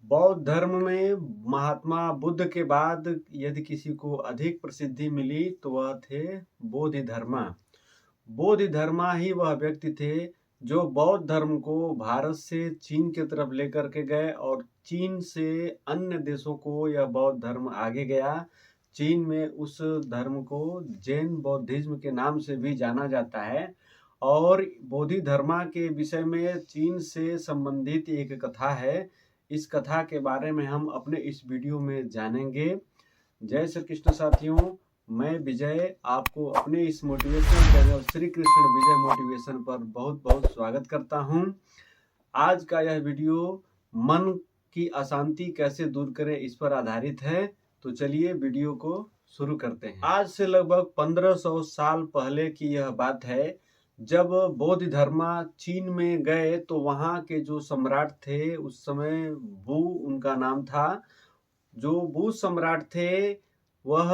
बौद्ध धर्म में महात्मा बुद्ध के बाद यदि किसी को अधिक प्रसिद्धि मिली तो वह थे बोधिधर्मा। बोधिधर्मा ही वह व्यक्ति थे जो बौद्ध धर्म को भारत से चीन की तरफ लेकर के गए और चीन से अन्य देशों को यह बौद्ध धर्म आगे गया। चीन में उस धर्म को जैन बौद्धिज्म के नाम से भी जाना जाता है। और बोधिधर्मा के विषय में चीन से संबंधित एक कथा है। इस कथा के बारे में हम अपने इस वीडियो में जानेंगे। जय श्री कृष्ण साथियों, मैं विजय आपको अपने इस मोटिवेशनल चैनल श्री कृष्ण विजय मोटिवेशन पर बहुत बहुत स्वागत करता हूं। आज का यह वीडियो मन की अशांति कैसे दूर करें इस पर आधारित है। तो चलिए वीडियो को शुरू करते हैं। आज से लगभग 1500 साल पहले की यह बात है। जब बोधिधर्मा चीन में गए तो वहाँ के जो सम्राट थे, उस समय वू उनका नाम था। जो वू सम्राट थे वह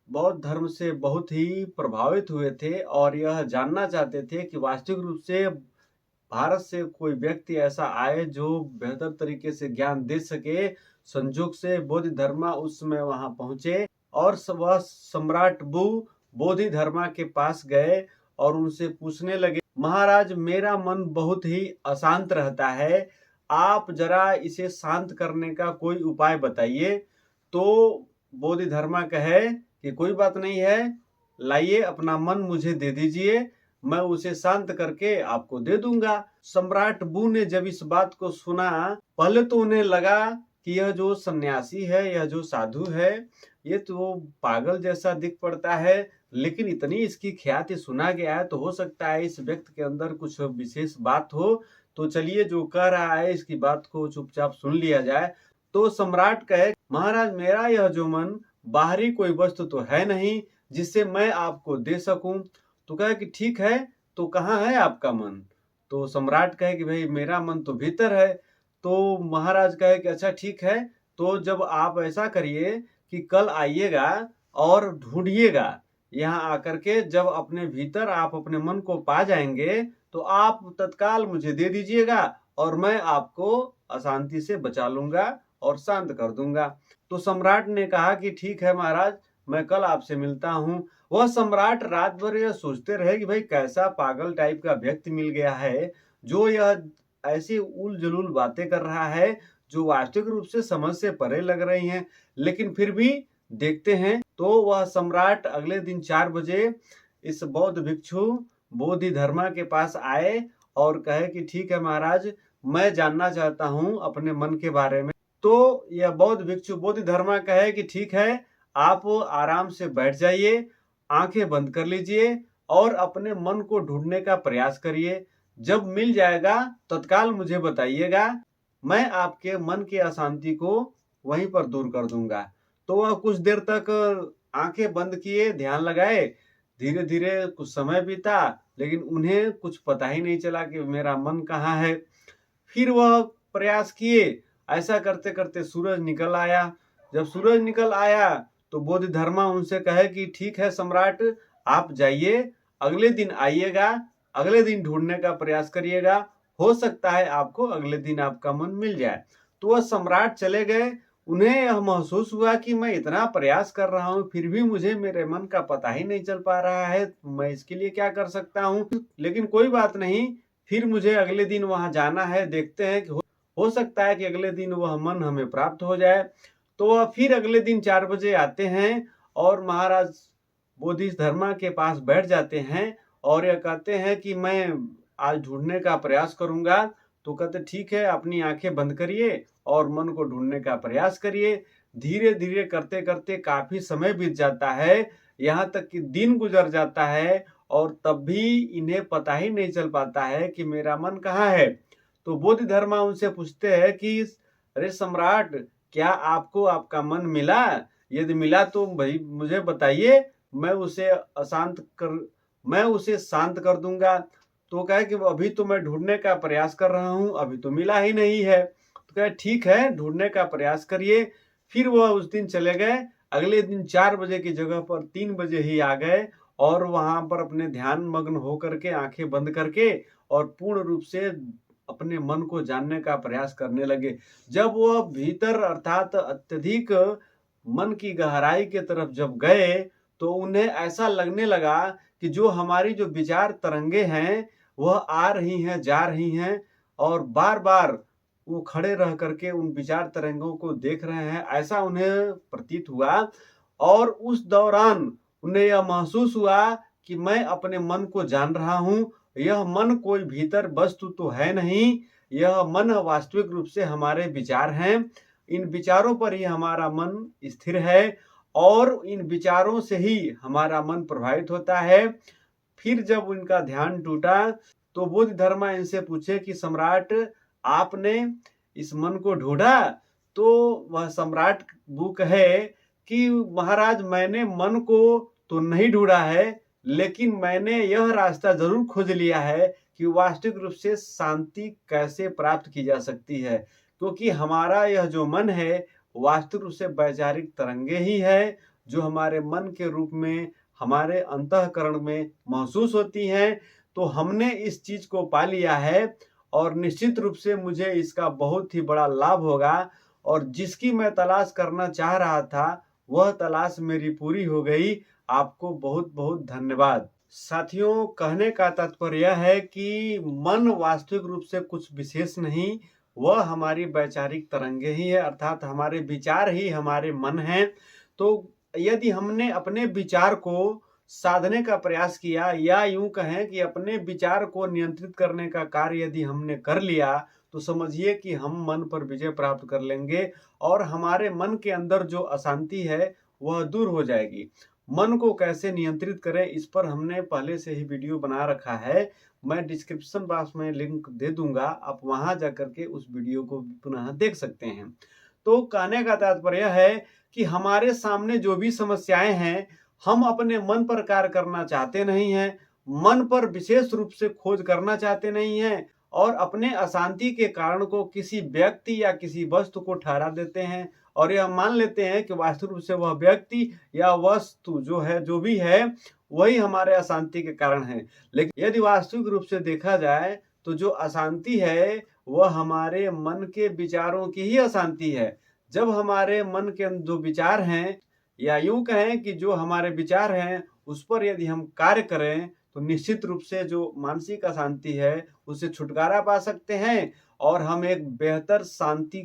बौद्ध धर्म से बहुत ही प्रभावित हुए थे और यह जानना चाहते थे कि वास्तविक रूप से भारत से कोई व्यक्ति ऐसा आए जो बेहतर तरीके से ज्ञान दे सके। संजोग से बोधिधर्मा उस समय वहां पहुंचे और वह सम्राट वू बोधिधर्मा के पास गए और उनसे पूछने लगे, महाराज मेरा मन बहुत ही अशांत रहता है, आप जरा इसे शांत करने का कोई उपाय बताइए। तो बोधिधर्मा कहे कि कोई बात नहीं है, लाइए अपना मन मुझे दे दीजिए, मैं उसे शांत करके आपको दे दूंगा। सम्राट वू ने जब इस बात को सुना, पहले तो उन्हें लगा कि यह जो सन्यासी है, यह जो साधु है, ये तो पागल जैसा दिख पड़ता है, लेकिन इतनी इसकी ख्याति सुना गया है तो हो सकता है इस व्यक्ति के अंदर कुछ विशेष बात हो। तो चलिए जो कह रहा है इसकी बात को चुपचाप सुन लिया जाए। तो सम्राट कहे, महाराज मेरा यह जो मन बाहरी कोई वस्तु तो है नहीं जिससे मैं आपको दे सकूं। तो कहे कि ठीक है, तो कहाँ है आपका मन? तो सम्राट कहे कि भाई मेरा मन तो भीतर है। तो महाराज कहे कि अच्छा ठीक है, तो जब आप ऐसा करिए कि कल आइएगा और ढूंढिएगा, यहाँ आकर के जब अपने भीतर आप अपने मन को पा जाएंगे तो आप तत्काल मुझे दे दीजिएगा और मैं आपको अशांति से बचा लूंगा और शांत कर दूंगा। तो सम्राट ने कहा कि ठीक है महाराज, मैं कल आपसे मिलता हूँ। वह सम्राट रात भर यह सोचते रहे कि भाई कैसा पागल टाइप का व्यक्ति मिल गया है जो यह ऐसी उल जलूल बातें कर रहा है जो वास्तविक रूप से समझ से परे लग रही हैं। लेकिन फिर भी देखते हैं। तो वह सम्राट अगले दिन 4 बजे इस बौद्ध भिक्षु बोधिधर्मा के पास आए और कहे कि ठीक है महाराज, मैं जानना चाहता हूं अपने मन के बारे में। तो यह बौद्ध भिक्षु बोधिधर्मा कहे कि ठीक है, आप आराम से बैठ जाइए, आंखें बंद कर लीजिए और अपने मन को ढूंढने का प्रयास करिए। जब मिल जाएगा तत्काल मुझे बताइएगा, मैं आपके मन की अशांति को वहीं पर दूर कर दूंगा। तो वह कुछ देर तक आंखें बंद किए, ध्यान लगाए। धीरे धीरे कुछ समय बीता लेकिन उन्हें कुछ पता ही नहीं चला कि मेरा मन कहाँ है। फिर वह प्रयास किए, ऐसा करते करते सूरज निकल आया। जब सूरज निकल आया तो बोधिधर्मा उनसे कहे कि ठीक है सम्राट, आप जाइए, अगले दिन आइएगा, अगले दिन ढूंढने का प्रयास करिएगा, हो सकता है आपको अगले दिन आपका मन मिल जाए। तो वह सम्राट चले गए। उन्हें यह महसूस हुआ कि मैं इतना प्रयास कर रहा हूँ फिर भी मुझे मेरे मन का पता ही नहीं चल पा रहा है, मैं इसके लिए क्या कर सकता हूँ। लेकिन कोई बात नहीं, फिर मुझे अगले दिन वहां जाना है, देखते हैं कि हो सकता है कि अगले दिन वह मन हमें प्राप्त हो जाए। तो वह फिर अगले दिन 4 बजे आते हैं और महाराज बोधिधर्मा के पास बैठ जाते हैं और यह कहते हैं कि मैं आज ढूंढने का प्रयास करूंगा। तो कहते ठीक है, अपनी आंखें बंद करिए और मन को ढूंढने का प्रयास करिए। धीरे धीरे करते करते काफी समय बीत जाता है, यहाँ तक कि दिन गुजर जाता है और तब भी इन्हें पता ही नहीं चल पाता है कि मेरा मन कहाँ है। तो बोधिधर्मा उनसे पूछते हैं कि अरे सम्राट, क्या आपको आपका मन मिला? यदि मिला तो भाई मुझे बताइए, मैं उसे शांत कर दूंगा। तो कहे कि अभी तो मैं ढूंढने का प्रयास कर रहा हूँ, अभी तो मिला ही नहीं है। तो कहे ठीक है, ढूंढने का प्रयास करिए। फिर वह उस दिन चले गए। अगले दिन 4 बजे की जगह पर 3 बजे ही आ गए और वहां पर अपने ध्यान मग्न होकर के आंखें बंद करके और पूर्ण रूप से अपने मन को जानने का प्रयास करने लगे। जब वह भीतर अर्थात अत्यधिक मन की गहराई के तरफ जब गए तो उन्हें ऐसा लगने लगा कि जो हमारी जो विचार तरंगे हैं वह आ रही हैं, जा रही हैं और बार-बार वो खड़े रह करके उन विचार तरंगों को देख रहे हैं, ऐसा उन्हें प्रतीत हुआ। और उस दौरान उन्हें यह महसूस हुआ कि मैं अपने मन को जान रहा हूँ। यह मन कोई भीतर वस्तु तो है नहीं, यह मन वास्तविक रूप से हमारे विचार हैं। इन विचारों पर ही हमारा मन स्थिर है और इन विचारों से ही हमारा मन प्रभावित होता है। फिर जब उनका ध्यान टूटा तो बोधिधर्मा इनसे पूछे कि सम्राट, आपने इस मन को ढूंढा? तो वह सम्राट वो कहे कि महाराज, मैंने मन को तो नहीं ढूंढा है, लेकिन मैंने यह रास्ता जरूर खोज लिया है कि वास्तविक रूप से शांति कैसे प्राप्त की जा सकती है। क्योंकि हमारा यह जो मन है वास्तविक रूप से वैचारिक तरंगे ही है, जो हमारे मन के रूप में हमारे अंतःकरण में महसूस होती हैं। तो हमने इस चीज को पा लिया है और निश्चित रूप से मुझे इसका बहुत ही बड़ा लाभ होगा और जिसकी मैं तलाश करना चाह रहा था वह तलाश मेरी पूरी हो गई। आपको बहुत बहुत धन्यवाद। साथियों, कहने का तात्पर्य यह है कि मन वास्तविक रूप से कुछ विशेष नहीं, वह हमारी वैचारिक तरंगे ही है, अर्थात हमारे विचार ही हमारे मन हैं। तो यदि हमने अपने विचार को साधने का प्रयास किया या यूं कहें कि अपने विचार को नियंत्रित करने का कार्य यदि हमने कर लिया तो समझिए कि हम मन पर विजय प्राप्त कर लेंगे और हमारे मन के अंदर जो अशांति है वह दूर हो जाएगी। मन को कैसे नियंत्रित करें इस पर हमने पहले से ही वीडियो बना रखा है, मैं डिस्क्रिप्शन बॉक्स में लिंक दे दूंगा, आप वहां जाकर के उस वीडियो को पुनः देख सकते हैं। तो कहने का तात्पर्य है कि हमारे सामने जो भी समस्याएं हैं हम अपने मन पर कार्य करना चाहते नहीं हैं, मन पर विशेष रूप से खोज करना चाहते नहीं हैं और अपने अशांति के कारण को किसी व्यक्ति या किसी वस्तु को ठहरा देते हैं और यह मान लेते हैं कि वास्तविक रूप से वह व्यक्ति या वस्तु जो है, जो भी है, वही हमारे अशांति के कारण है। लेकिन यदि वास्तविक रूप से देखा जाए तो जो अशांति है वह हमारे मन के विचारों की ही अशांति है। जब हमारे मन के जो विचार हैं या यूं कहें कि जो हमारे विचार हैं उस पर यदि हम कार्य करें तो निश्चित रूप से जो मानसिक अशांति है उससे छुटकारा पा सकते हैं और हम एक बेहतर शांति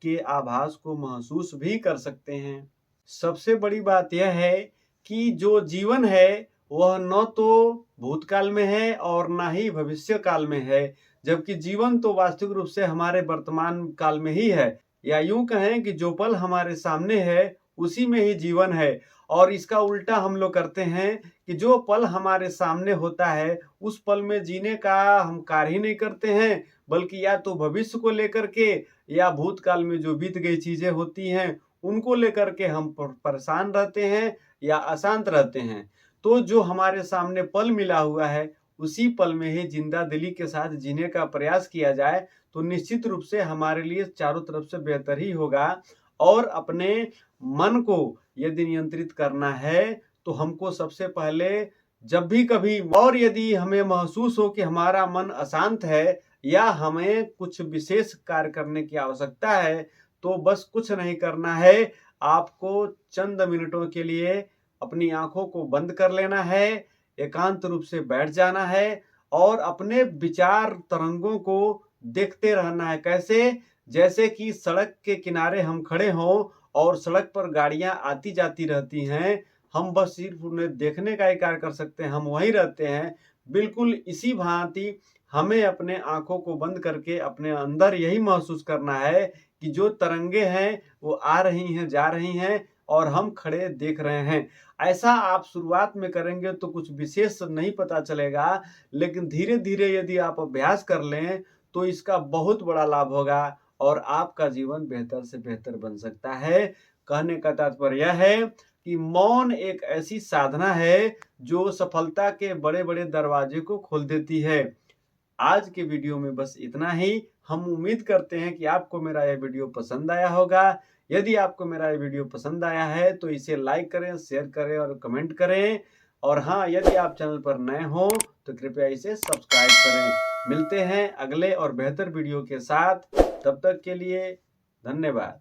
के आभास को महसूस भी कर सकते हैं। सबसे बड़ी बात यह है कि जो जीवन है वह न तो भूतकाल में है और ना ही भविष्य काल में है, जबकि जीवन तो वास्तविक रूप से हमारे वर्तमान काल में ही है। या यूं कहें कि जो पल हमारे सामने है उसी में ही जीवन है। और इसका उल्टा हम लोग करते हैं कि जो पल हमारे सामने होता है उस पल में जीने का हम कार्य ही नहीं करते हैं, बल्कि या तो भविष्य को लेकर के या भूतकाल में जो बीत गई चीजें होती हैं उनको लेकर के हम परेशान रहते हैं या अशांत रहते हैं। तो जो हमारे सामने पल मिला हुआ है उसी पल में ही जिंदा दिली के साथ जीने का प्रयास किया जाए तो निश्चित रूप से हमारे लिए चारों तरफ से बेहतर ही होगा। और अपने मन को यदि नियंत्रित करना है तो हमको सबसे पहले जब भी कभी और यदि हमें महसूस हो कि हमारा मन अशांत है या हमें कुछ विशेष कार्य करने की आवश्यकता है तो बस कुछ नहीं करना है, आपको चंद मिनटों के लिए अपनी आंखों को बंद कर लेना है, एकांत रूप से बैठ जाना है और अपने विचार तरंगों को देखते रहना है। कैसे? जैसे कि सड़क के किनारे हम खड़े हों और सड़क पर गाड़ियां आती जाती रहती हैं, हम बस सिर्फ उन्हें देखने का ही कार्य कर सकते हैं, हम वहीं रहते हैं। बिल्कुल इसी भांति हमें अपने आंखों को बंद करके अपने अंदर यही महसूस करना है कि जो तरंगे हैं वो आ रही हैं, जा रही हैं और हम खड़े देख रहे हैं। ऐसा आप शुरुआत में करेंगे तो कुछ विशेष नहीं पता चलेगा, लेकिन धीरे धीरे यदि आप अभ्यास कर लें तो इसका बहुत बड़ा लाभ होगा और आपका जीवन बेहतर से बेहतर बन सकता है। कहने का तात्पर्य यह है कि मौन एक ऐसी साधना है जो सफलता के बड़े बड़े दरवाजे को खोल देती है। आज के वीडियो में बस इतना ही। हम उम्मीद करते हैं कि आपको मेरा यह वीडियो पसंद आया होगा। यदि आपको मेरा ये वीडियो पसंद आया है तो इसे लाइक करें, शेयर करें और कमेंट करें। और हाँ, यदि आप चैनल पर नए हो तो कृपया इसे सब्सक्राइब करें। मिलते हैं अगले और बेहतर वीडियो के साथ। तब तक के लिए धन्यवाद।